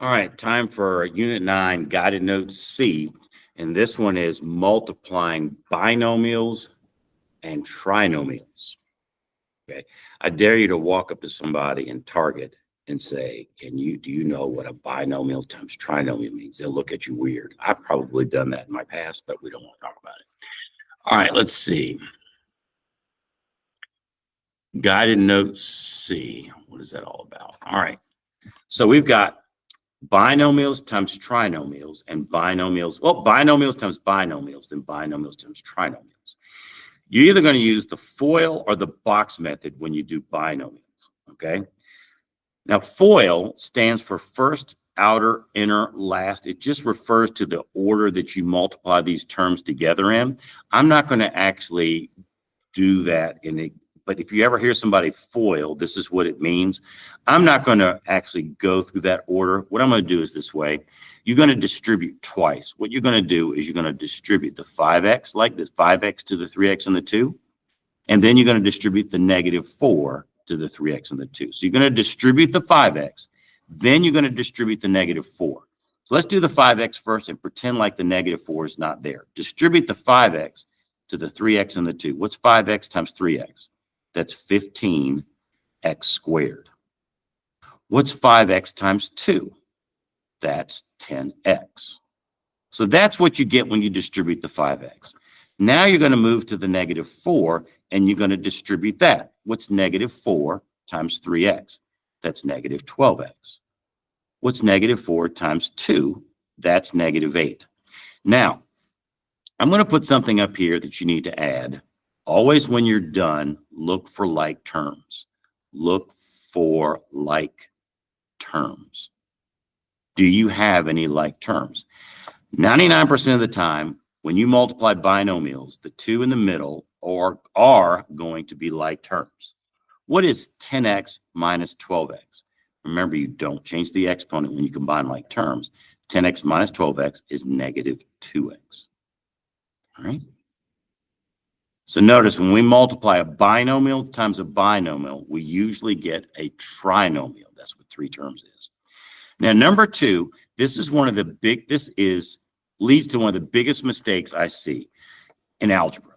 All right, time for Unit 9, Guided Note C. And this one is multiplying binomials and trinomials. Okay, I dare you to walk up to somebody in Target and say, do you know what a binomial times trinomial means? They'll look at you weird. I've probably done that in my past, but we don't want to talk about it. All right, let's see. Guided Note C. What is that all about? All right, so we've got binomials times trinomials and binomials. Well, binomials times binomials, then binomials times trinomials. You're either going to use the FOIL or the box method when you do binomials, okay? Now, FOIL stands for first, outer, inner, last. It just refers to the order that you multiply these terms together in. I'm not going to actually do that but if you ever hear somebody FOIL, this is what it means. I'm not going to actually go through that order. What I'm going to do is this way. You're going to distribute twice. What you're going to do is you're going to distribute the 5x, like this 5x to the 3x and the 2. And then you're going to distribute the negative 4 to the 3x and the 2. So you're going to distribute the 5x. Then you're going to distribute the negative 4. So let's do the 5x first and pretend like the negative 4 is not there. Distribute the 5x to the 3x and the 2. What's 5x times 3x? That's 15x squared. What's 5x times 2? That's 10x. So that's what you get when you distribute the 5x. Now you're going to move to the negative 4, and you're going to distribute that. What's negative 4 times 3x? That's negative 12x. What's negative 4 times 2? That's negative 8. Now, I'm going to put something up here that you need to add. Always when you're done, look for like terms. Look for like terms. Do you have any like terms? 99% of the time, when you multiply binomials, the 2 in the middle are going to be like terms. What is 10x minus 12x? Remember, you don't change the exponent when you combine like terms. 10x minus 12x is negative 2x. All right? So notice when we multiply a binomial times a binomial, we usually get a trinomial. That's what 3 terms is. Now, number 2, this is one of the leads to one of the biggest mistakes I see in algebra.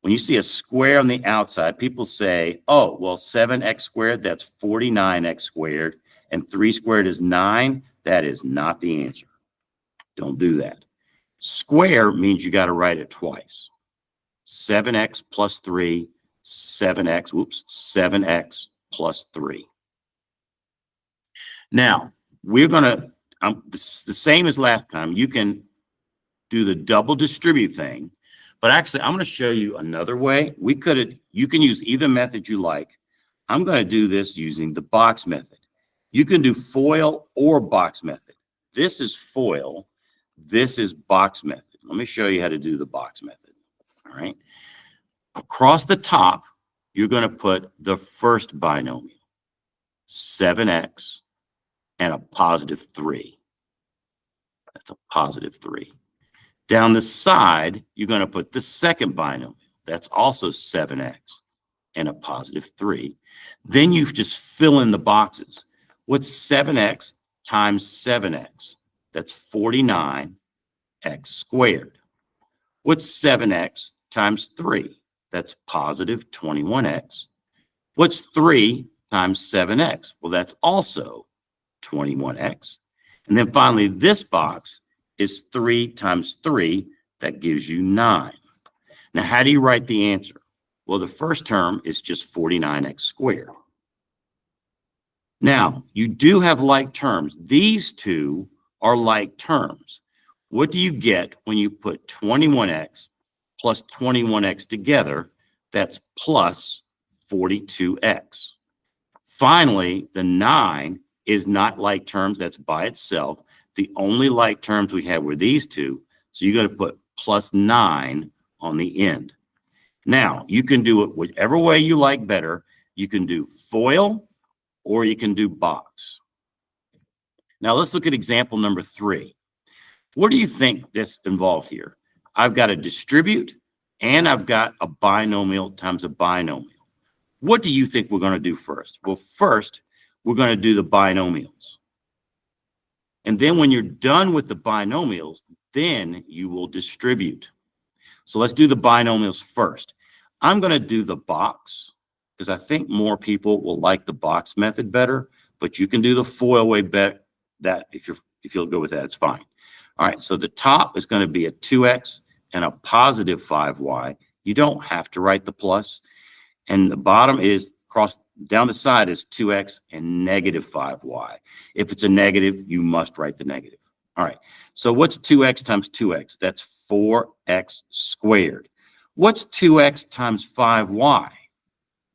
When you see a square on the outside, people say, oh, well, 7x squared, that's 49x squared, and 3 squared is 9. That is not the answer. Don't do that. Square means you got to write it twice. 7x plus 3, 7x plus 3. Now, we're going to, the same as last time. You can do the double distribute thing, but actually, I'm going to show you another way. You can use either method you like. I'm going to do this using the box method. You can do FOIL or box method. This is FOIL. This is box method. Let me show you how to do the box method. All right. Across the top, you're going to put the first binomial, 7x and a positive 3. That's a positive 3. Down the side, you're going to put the second binomial. That's also 7x and a positive 3. Then you just fill in the boxes. What's 7x times 7x? That's 49x squared. What's 7x times 3? That's positive 21x. What's 3 times 7x? Well, that's also 21x. And then finally, this box is 3 times 3. That gives you 9. Now, how do you write the answer? Well, the first term is just 49x squared. Now, you do have like terms. These two are like terms. What do you get when you put 21x plus 21x together? That's plus 42x. Finally, the 9 is not like terms. That's by itself. The only like terms we had were these two. So you got to put plus 9 on the end. Now, you can do it whichever way you like better. You can do FOIL or you can do box. Now, let's look at example number 3. What do you think this involved here? I've got a distribute and I've got a binomial times a binomial. What do you think we're going to do first? Well, first, we're going to do the binomials. And then when you're done with the binomials, then you will distribute. So let's do the binomials first. I'm going to do the box because I think more people will like the box method better, but you can do the FOIL way better. That if you'll go with that, it's fine. All right, so the top is going to be a 2x and a positive 5y. You don't have to write the plus. And the bottom is down the side is 2x and negative 5y. If it's a negative, you must write the negative. All right, so what's 2x times 2x? That's 4x squared. What's 2x times 5y?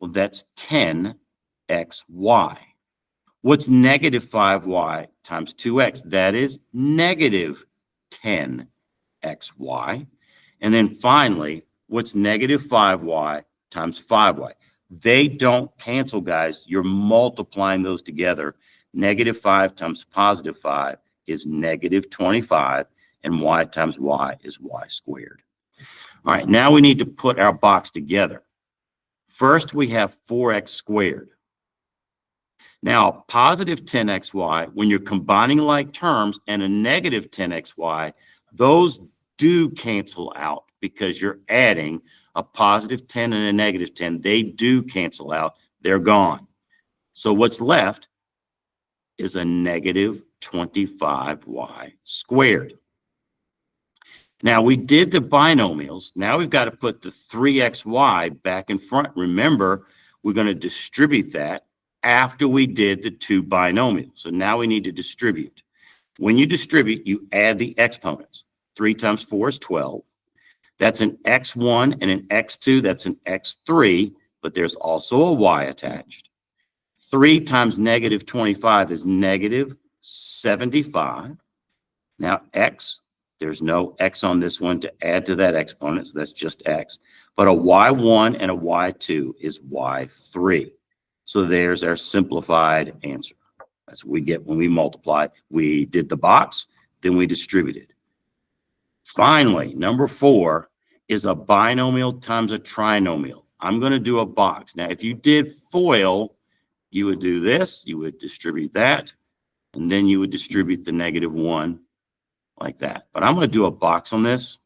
Well, that's 10xy. What's negative 5y times 2x? That is negative 10xy. And then finally, what's negative 5y times 5y? They don't cancel, guys. You're multiplying those together. Negative 5 times positive 5 is negative 25, and y times y is y squared. All right, now we need to put our box together. First, we have 4x squared. Now, positive 10xy, when you're combining like terms, and a negative 10xy, those do cancel out because you're adding a positive 10 and a negative 10. They do cancel out. They're gone. So what's left is a negative 25y squared. Now, we did the binomials. Now we've got to put the 3xy back in front. Remember, we're going to distribute that after we did the two binomials. So now we need to distribute. When you distribute, you add the exponents. 3 times 4 is 12. That's an x1 and an x2. That's an x3, but there's also a y attached. 3 times negative 25 is negative 75. Now, x, there's no x on this one to add to that exponent, so that's just x. But a y1 and a y2 is y3. So there's our simplified answer. That's what we get when we multiply. We did the box, then we distributed. Finally, number 4 is a binomial times a trinomial. I'm going to do a box. Now, if you did FOIL, you would do this, you would distribute that, and then you would distribute the negative 1 like that. But I'm going to do a box on this.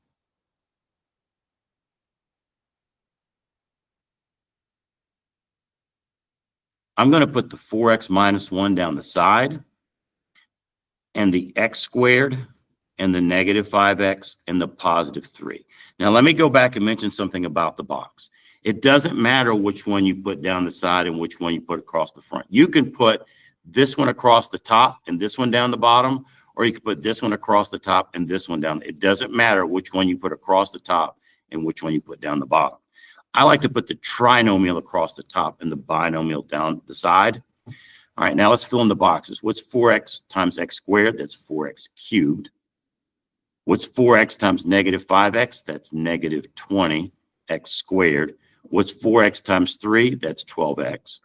I'm going to put the 4x minus 1 down the side, and the x squared, and the negative 5x, and the positive 3. Now, let me go back and mention something about the box. It doesn't matter which one you put down the side and which one you put across the front. You can put this one across the top and this one down the bottom, or you can put this one across the top and this one down. It doesn't matter which one you put across the top and which one you put down the bottom. I like to put the trinomial across the top and the binomial down the side. All right, now let's fill in the boxes. What's 4x times x squared? That's 4x cubed. What's 4x times negative 5x? That's negative 20x squared. What's 4x times 3? That's 12x.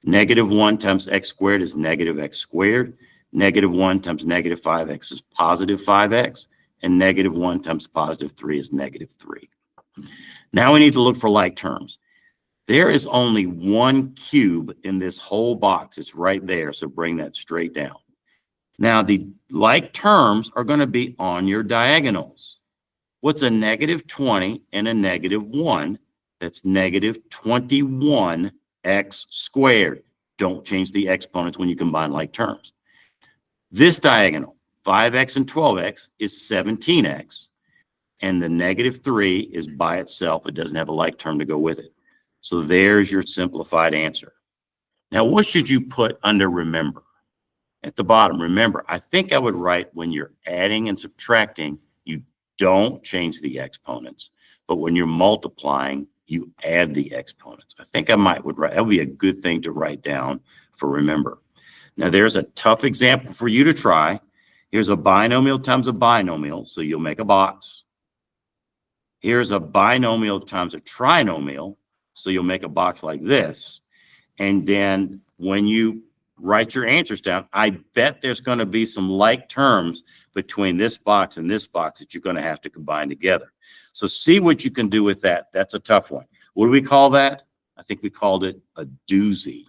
Negative 1 times x squared is negative x squared. Negative 1 times negative 5x is positive 5x. And negative 1 times positive 3 is negative 3. Now we need to look for like terms. There is only one cube in this whole box. It's right there, so bring that straight down. Now, the like terms are going to be on your diagonals. What's a negative 20 and a negative 1? That's negative 21x squared. Don't change the exponents when you combine like terms. This diagonal, 5x and 12x, is 17x. And the negative 3 is by itself. It doesn't have a like term to go with it. So there's your simplified answer. Now, what should you put under remember? At the bottom, remember, I think I would write when you're adding and subtracting, you don't change the exponents. But when you're multiplying, you add the exponents. I think I would write, that would be a good thing to write down for remember. Now, there's a tough example for you to try. Here's a binomial times a binomial, so you'll make a box. Here's a binomial times a trinomial, so you'll make a box like this. And then when you write your answers down, I bet there's going to be some like terms between this box and this box that you're going to have to combine together. So see what you can do with that. That's a tough one. What do we call that? I think we called it a doozy.